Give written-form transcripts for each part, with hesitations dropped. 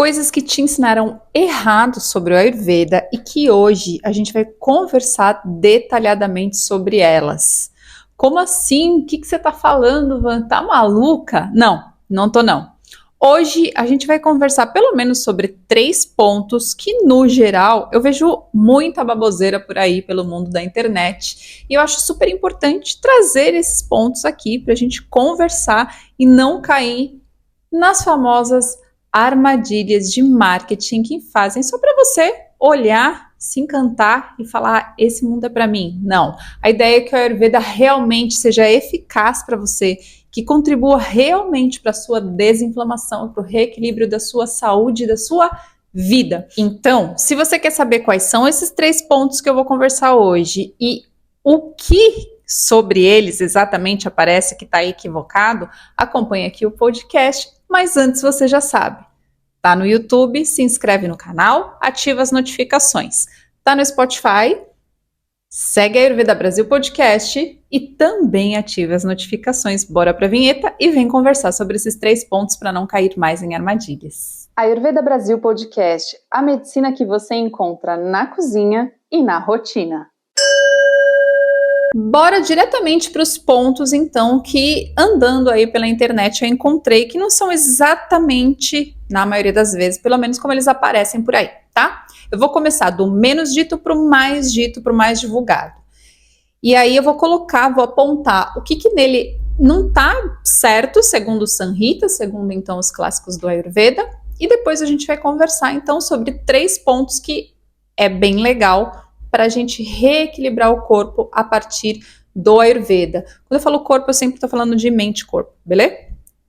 Coisas que te ensinaram errado sobre o Ayurveda e que hoje a gente vai conversar detalhadamente sobre elas. Como assim? O que você tá falando, Van? Tá maluca? Não tô não. Hoje a gente vai conversar pelo menos sobre 3 pontos que, no geral, eu vejo muita baboseira por aí pelo mundo da internet. E eu acho super importante trazer esses pontos aqui para a gente conversar e não cair nas famosas armadilhas de marketing que fazem só para você olhar, se encantar e falar: esse mundo é para mim. Não. A ideia é que o Ayurveda realmente seja eficaz para você, que contribua realmente para a sua desinflamação, para o reequilíbrio da sua saúde, da sua vida. Então, se você quer saber quais são esses 3 pontos que eu vou conversar hoje e o que sobre eles exatamente aparece que está equivocado, acompanhe aqui o podcast. Mas antes você já sabe, tá no YouTube, se inscreve no canal, ativa as notificações. Tá no Spotify, segue a Ayurveda Brasil Podcast e também ativa as notificações. Bora pra vinheta e vem conversar sobre esses 3 pontos para não cair mais em armadilhas. Ayurveda Brasil Podcast, a medicina que você encontra na cozinha e na rotina. Bora diretamente para os pontos, então, que andando aí pela internet eu encontrei que não são exatamente, na maioria das vezes, pelo menos como eles aparecem por aí, tá? Eu vou começar do menos dito para o mais divulgado. E aí eu vou apontar o que nele não tá certo, segundo o Samhita, segundo então os clássicos do Ayurveda, e depois a gente vai conversar então sobre 3 pontos que é bem legal para a gente reequilibrar o corpo a partir do Ayurveda. Quando eu falo corpo, eu sempre estou falando de mente e corpo, beleza?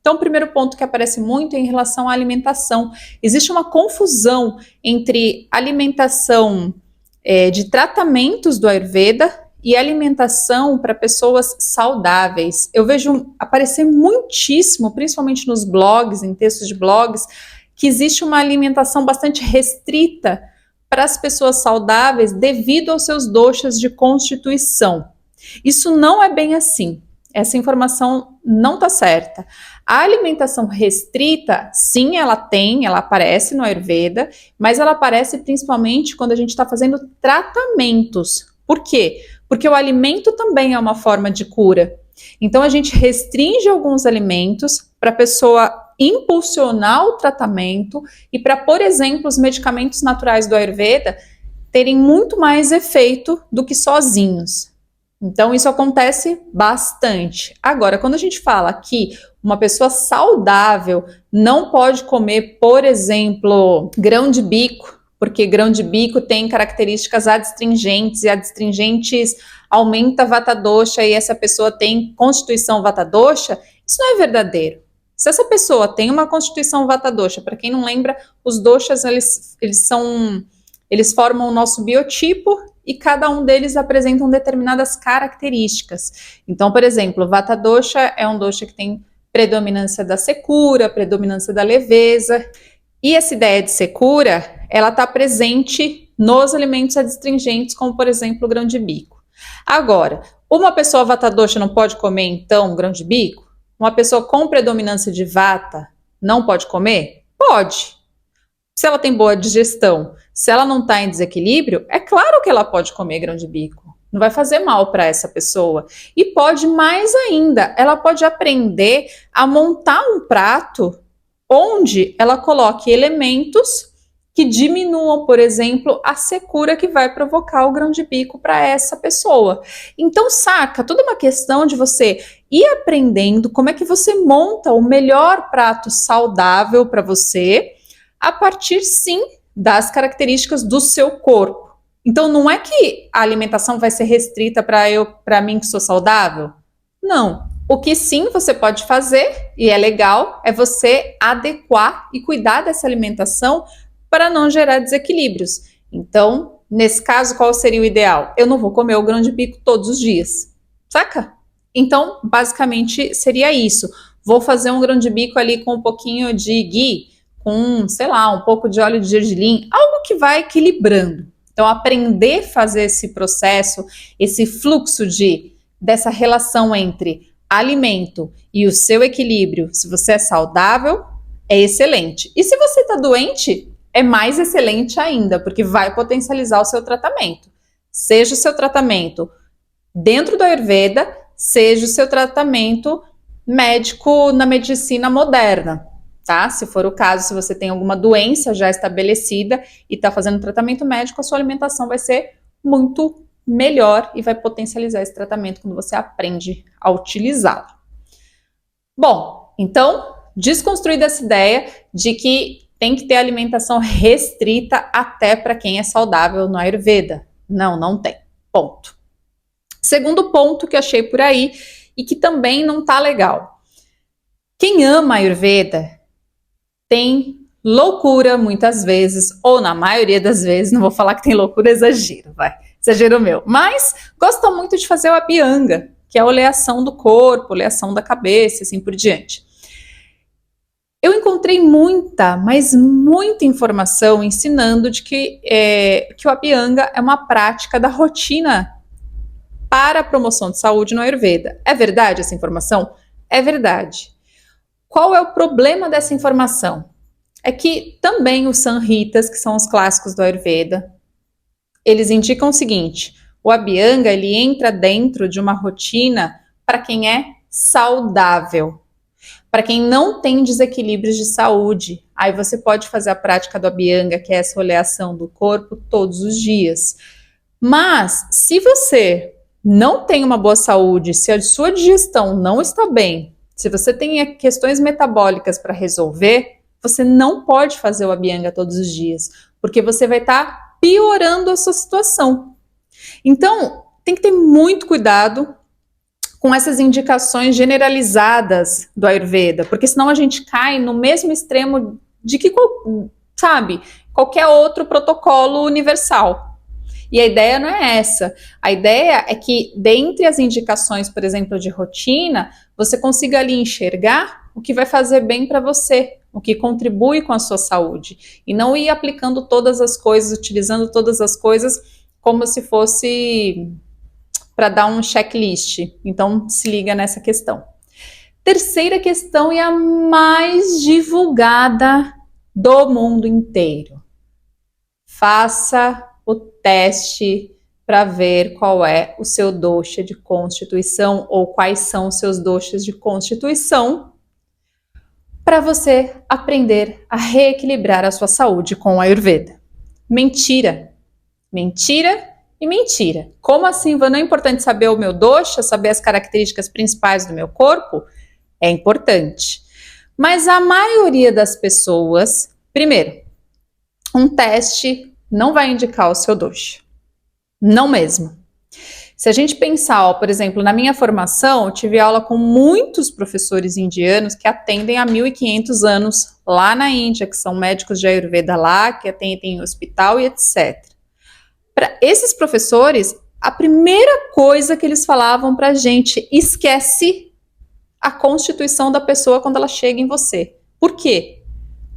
Então, o primeiro ponto que aparece muito é em relação à alimentação. Existe uma confusão entre alimentação de tratamentos do Ayurveda e alimentação para pessoas saudáveis. Eu vejo aparecer muitíssimo, principalmente nos blogs, em textos de blogs, que existe uma alimentação bastante restrita para as pessoas saudáveis devido aos seus doshas de constituição. Isso não é bem assim. Essa informação não está certa. A alimentação restrita, sim, ela aparece no Ayurveda, mas ela aparece principalmente quando a gente está fazendo tratamentos. Por quê? Porque o alimento também é uma forma de cura. Então a gente restringe alguns alimentos para a pessoa impulsionar o tratamento e para, por exemplo, os medicamentos naturais do Ayurveda terem muito mais efeito do que sozinhos. Então, isso acontece bastante. Agora, quando a gente fala que uma pessoa saudável não pode comer, por exemplo, grão de bico, porque grão de bico tem características adstringentes e adstringentes aumenta Vata dosha e essa pessoa tem constituição Vata dosha, isso não é verdadeiro. Se essa pessoa tem uma constituição Vata dosha, para quem não lembra, os doshas eles formam o nosso biotipo e cada um deles apresentam determinadas características. Então, por exemplo, Vata dosha é um dosha que tem predominância da secura, predominância da leveza. E essa ideia de secura, ela está presente nos alimentos adstringentes, como por exemplo o grão de bico. Agora, uma pessoa Vata dosha não pode comer então grão de bico? Uma pessoa com predominância de Vata não pode comer? Pode. Se ela tem boa digestão, se ela não está em desequilíbrio, é claro que ela pode comer grão de bico. Não vai fazer mal para essa pessoa. E pode mais ainda, ela pode aprender a montar um prato onde ela coloque elementos que diminuam, por exemplo, a secura que vai provocar o grão de bico para essa pessoa. Então, saca, toda uma questão de você ir aprendendo como é que você monta o melhor prato saudável para você, a partir, sim, das características do seu corpo. Então, não é que a alimentação vai ser restrita para mim que sou saudável? Não. O que sim você pode fazer, e é legal, é você adequar e cuidar dessa alimentação para não gerar desequilíbrios. Então, nesse caso, qual seria o ideal? Eu não vou comer o grão de bico todos os dias, saca? Então, basicamente, seria isso. Vou fazer um grão de bico ali com um pouquinho de ghee, com, sei lá, um pouco de óleo de gergelim, algo que vai equilibrando. Então, aprender a fazer esse processo, esse fluxo dessa relação entre alimento e o seu equilíbrio, se você é saudável, é excelente. E se você está doente, é mais excelente ainda, porque vai potencializar o seu tratamento. Seja o seu tratamento dentro do Ayurveda, seja o seu tratamento médico na medicina moderna, tá? Se for o caso, se você tem alguma doença já estabelecida e está fazendo tratamento médico, a sua alimentação vai ser muito melhor e vai potencializar esse tratamento quando você aprende a utilizá-lo. Bom, então, desconstruída essa ideia de que tem que ter alimentação restrita até para quem é saudável no Ayurveda. Não, não tem. Ponto. Segundo ponto que achei por aí e que também não tá legal. Quem ama Ayurveda tem loucura muitas vezes, ou na maioria das vezes, não vou falar que tem loucura, exagero, exagero meu, mas gosta muito de fazer o Abhyanga, que é a oleação do corpo, oleação da cabeça, assim por diante. Eu encontrei muita, mas muita informação ensinando de que o Abhyanga é uma prática da rotina para a promoção de saúde no Ayurveda. É verdade essa informação? É verdade. Qual é o problema dessa informação? É que também os Samhitas, que são os clássicos do Ayurveda, eles indicam o seguinte: o Abhyanga ele entra dentro de uma rotina para quem é saudável, para quem não tem desequilíbrios de saúde. Aí você pode fazer a prática do Abhyanga, que é essa oleação do corpo, todos os dias. Mas se você não tem uma boa saúde, se a sua digestão não está bem, se você tem questões metabólicas para resolver, você não pode fazer o Abhyanga todos os dias, porque você vai estar piorando a sua situação. Então, tem que ter muito cuidado com essas indicações generalizadas do Ayurveda, porque senão a gente cai no mesmo extremo de que, sabe, qualquer outro protocolo universal. E a ideia não é essa. A ideia é que, dentre as indicações, por exemplo, de rotina, você consiga ali enxergar o que vai fazer bem para você, o que contribui com a sua saúde. E não ir aplicando todas as coisas, utilizando todas as coisas como se fosse para dar um checklist. Então, se liga nessa questão. Terceira questão e a mais divulgada do mundo inteiro. Faça o teste para ver qual é o seu dosha de constituição ou quais são os seus doshas de constituição para você aprender a reequilibrar a sua saúde com o Ayurveda. Mentira! Mentira e mentira. Como assim, Ivan? Não é importante saber o meu dosha, saber as características principais do meu corpo? É importante. Mas a maioria das pessoas, primeiro, um teste não vai indicar o seu dosha. Não mesmo. Se a gente pensar, por exemplo, na minha formação, eu tive aula com muitos professores indianos que atendem há 1.500 anos lá na Índia, que são médicos de Ayurveda lá, que atendem em hospital e etc. Para esses professores, a primeira coisa que eles falavam para a gente: esquece a constituição da pessoa quando ela chega em você. Por quê?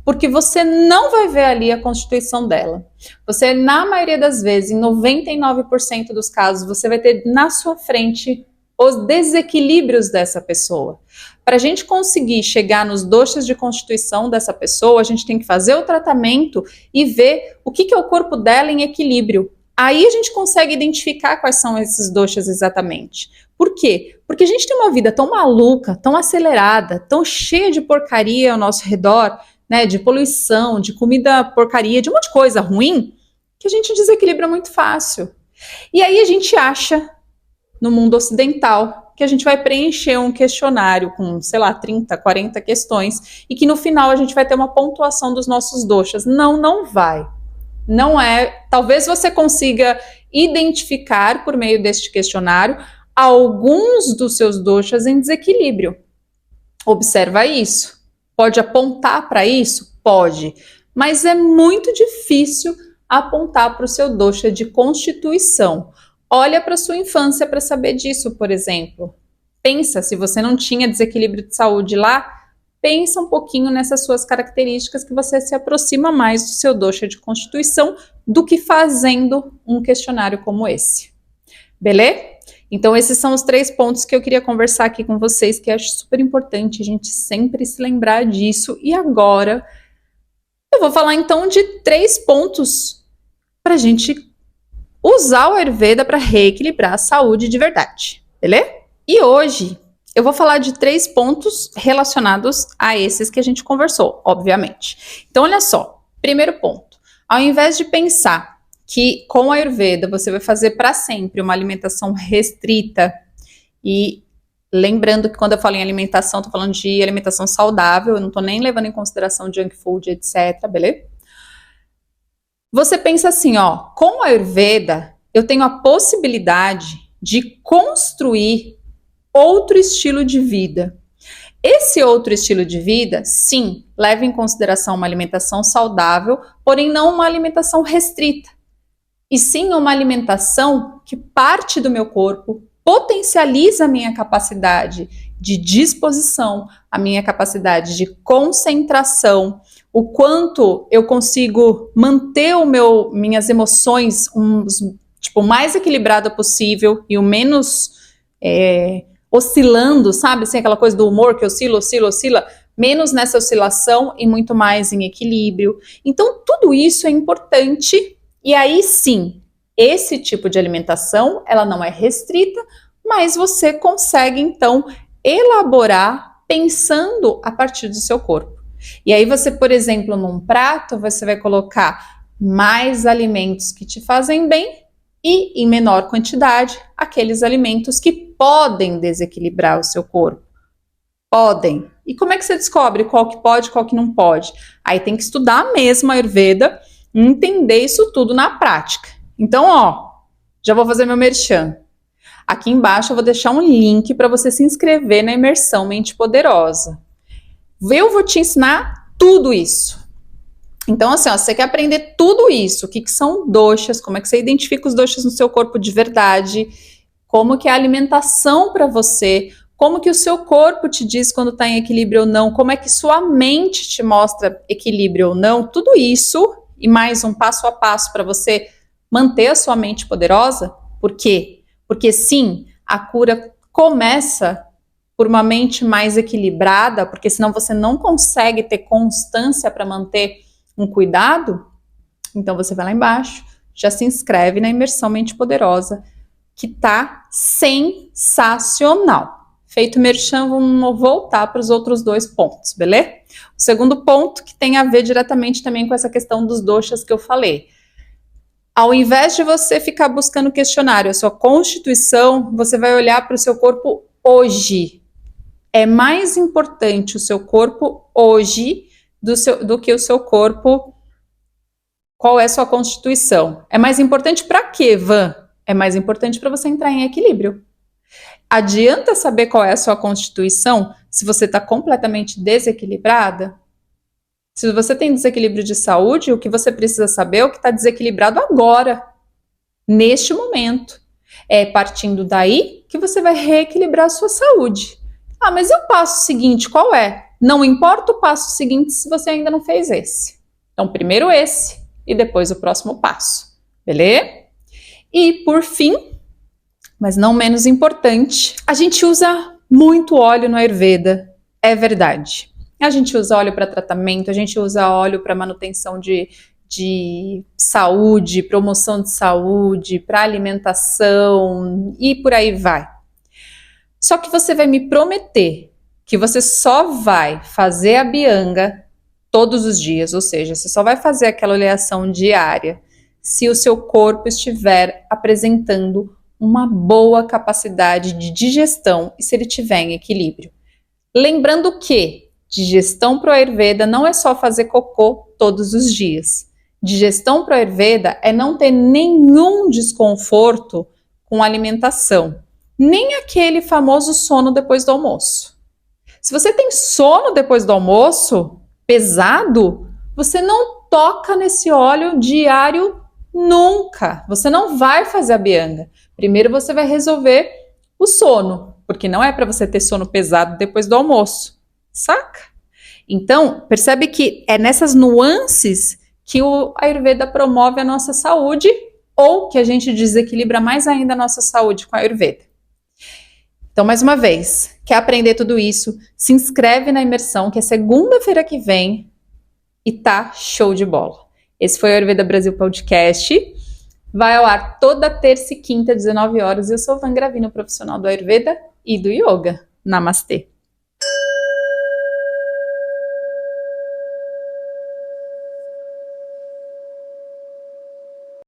Porque você não vai ver ali a constituição dela. Você, na maioria das vezes, em 99% dos casos, você vai ter na sua frente os desequilíbrios dessa pessoa. Para a gente conseguir chegar nos doshas de constituição dessa pessoa, a gente tem que fazer o tratamento e ver o que é o corpo dela em equilíbrio. Aí a gente consegue identificar quais são esses doshas exatamente. Por quê? Porque a gente tem uma vida tão maluca, tão acelerada, tão cheia de porcaria ao nosso redor, né, de poluição, de comida porcaria, de um monte de coisa ruim, que a gente desequilibra muito fácil. E aí a gente acha, no mundo ocidental, que a gente vai preencher um questionário com, sei lá, 30, 40 questões, e que no final a gente vai ter uma pontuação dos nossos doshas. Não, não vai. Não é. Talvez você consiga identificar, por meio deste questionário, alguns dos seus doshas em desequilíbrio. Observa isso. Pode apontar para isso? Pode. Mas é muito difícil apontar para o seu dosha de constituição. Olha para a sua infância para saber disso, por exemplo. Pensa, se você não tinha desequilíbrio de saúde lá, pensa um pouquinho nessas suas características que você se aproxima mais do seu dosha de constituição do que fazendo um questionário como esse. Beleza? Então, esses são os 3 pontos que eu queria conversar aqui com vocês, que eu acho super importante a gente sempre se lembrar disso. E agora, eu vou falar então de 3 pontos para a gente usar o Ayurveda para reequilibrar a saúde de verdade, beleza? E hoje eu vou falar de 3 pontos relacionados a esses que a gente conversou, obviamente. Então, olha só, primeiro ponto, ao invés de pensar que com a Ayurveda você vai fazer para sempre uma alimentação restrita, e lembrando que quando eu falo em alimentação, estou falando de alimentação saudável, eu não estou nem levando em consideração junk food, etc, beleza? Você pensa assim, ó, com a Ayurveda eu tenho a possibilidade de construir outro estilo de vida. Esse outro estilo de vida, sim, leva em consideração uma alimentação saudável, porém não uma alimentação restrita, e sim uma alimentação que parte do meu corpo, potencializa a minha capacidade de disposição, a minha capacidade de concentração, o quanto eu consigo manter minhas emoções o mais equilibrada possível e o menos oscilando, sabe? Assim, aquela coisa do humor que oscila, menos nessa oscilação e muito mais em equilíbrio. Então, tudo isso é importante. E aí sim, esse tipo de alimentação, ela não é restrita, mas você consegue então elaborar pensando a partir do seu corpo. E aí você, por exemplo, num prato, você vai colocar mais alimentos que te fazem bem e, em menor quantidade, aqueles alimentos que podem desequilibrar o seu corpo. Podem. E como é que você descobre qual que pode e qual que não pode? Aí tem que estudar mesmo a Ayurveda, entender isso tudo na prática. Então, ó, já vou fazer meu merchan. Aqui embaixo eu vou deixar um link para você se inscrever na imersão Mente Poderosa. Eu vou te ensinar tudo isso. Então, assim, ó, você quer aprender tudo isso, o que são doshas, como é que você identifica os doshas no seu corpo de verdade, como que é a alimentação para você, como que o seu corpo te diz quando está em equilíbrio ou não, como é que sua mente te mostra equilíbrio ou não, tudo isso e mais um passo a passo para você manter a sua mente poderosa. Por quê? Porque sim, a cura começa por uma mente mais equilibrada, porque senão você não consegue ter constância para manter um cuidado. Então você vai lá embaixo, já se inscreve na imersão Mente Poderosa, que tá sensacional. Feito merchan, vamos voltar para os outros 2 pontos, beleza? O segundo ponto, que tem a ver diretamente também com essa questão dos doshas que eu falei. Ao invés de você ficar buscando questionário, a sua constituição, você vai olhar para o seu corpo hoje. É mais importante o seu corpo hoje do que o seu corpo. Qual é a sua constituição? É mais importante para quê, Van? É mais importante para você entrar em equilíbrio. Adianta saber qual é a sua constituição se você está completamente desequilibrada? Se você tem desequilíbrio de saúde, o que você precisa saber é o que está desequilibrado agora, neste momento. É partindo daí que você vai reequilibrar a sua saúde. Ah, mas e o passo seguinte, qual é? Não importa o passo seguinte se você ainda não fez esse. Então, primeiro esse e depois o próximo passo, beleza? E por fim, mas não menos importante, a gente usa muito óleo no Ayurveda, é verdade. A gente usa óleo para tratamento, a gente usa óleo para manutenção de saúde, promoção de saúde, para alimentação e por aí vai. Só que você vai me prometer que você só vai fazer a Abhyanga todos os dias, ou seja, você só vai fazer aquela oleação diária se o seu corpo estiver apresentando uma boa capacidade de digestão e se ele estiver em equilíbrio. Lembrando que digestão para o Ayurveda não é só fazer cocô todos os dias. Digestão para o Ayurveda é não ter nenhum desconforto com a alimentação, nem aquele famoso sono depois do almoço. Se você tem sono depois do almoço, pesado, você não toca nesse óleo diário nunca. Você não vai fazer a Abhyanga. Primeiro você vai resolver o sono, porque não é para você ter sono pesado depois do almoço, saca? Então, percebe que é nessas nuances que o Ayurveda promove a nossa saúde ou que a gente desequilibra mais ainda a nossa saúde com a Ayurveda, Então, mais uma vez, quer aprender tudo isso? Se inscreve na imersão, que é segunda-feira que vem e tá show de bola. Esse foi o Ayurveda Brasil Podcast. Vai ao ar toda terça e quinta, 19 horas. Eu sou Van Gravino, profissional do Ayurveda e do Yoga. Namastê!